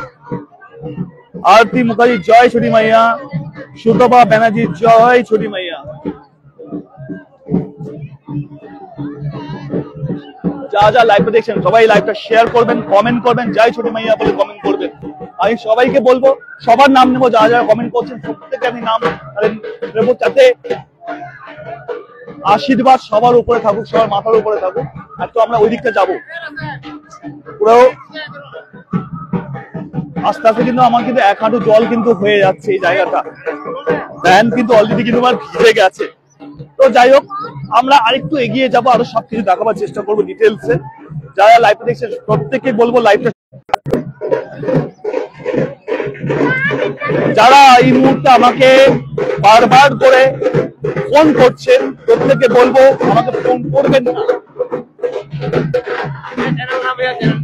আরতি মুখার্জি জয় ছটি মাইয়া, সুতপা ব্যানার্জি জয় ছটি মাইয়া। যা যা লাইভটা দেখছেন সবাই লাইভটা শেয়ার করবেন, কমেন্ট করবেন, জয় ছটি মাইয়া বলে কমেন্ট করবেন। আমি সবাইকে বলবো, সবার নাম নেবো, যারা যারা কমেন্ট করছেন প্রত্যেকে আমি নাম নেবো, যাতে আশীর্বাদ সবার উপরে থাকুক, সবার মাথার উপরে থাকুক। আর তো আমরা ওই দিকটা যাবো পুরো আস্তে আস্তে, কিন্তু আমার কিন্তু 1 হাঁটু জল কিন্তু হয়ে যাচ্ছে এই জায়গাটা। ভ্যান কিন্তু অলরেডি কিন্তু আমার ভিজে গেছে। তো যাই হোক, আমরা আরেকটু এগিয়ে যাবো, আরো সবকিছু দেখাবার চেষ্টা করবো ডিটেলসে। যারা লাইভটা দেখছেন প্রত্যেককে বলবো লাইভটা, যারা এই মুহূর্তে আমাকে বারবার করে ফোন করছেন প্রত্যেককে বলবো আমাকে ফোন করবেন না।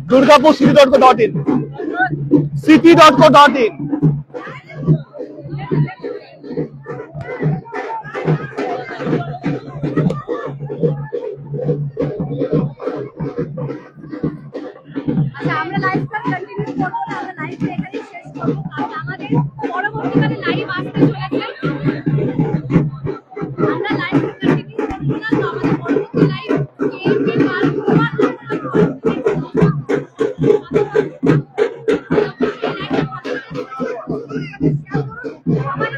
Durgapur city.co.in city.co.in। আমরা লাইভটা কন্টিনিউ করব না, আমরা লাইভটা এখানেই শেষ করব, কারণ আমাদের পরবর্তীকালে লাইভ আসতে চলেছে। আমরা লাইভটা কন্টিনিউ করব না, তো আমাদের পরবর্তী লাইভ এই দিন বার করব। আমাদের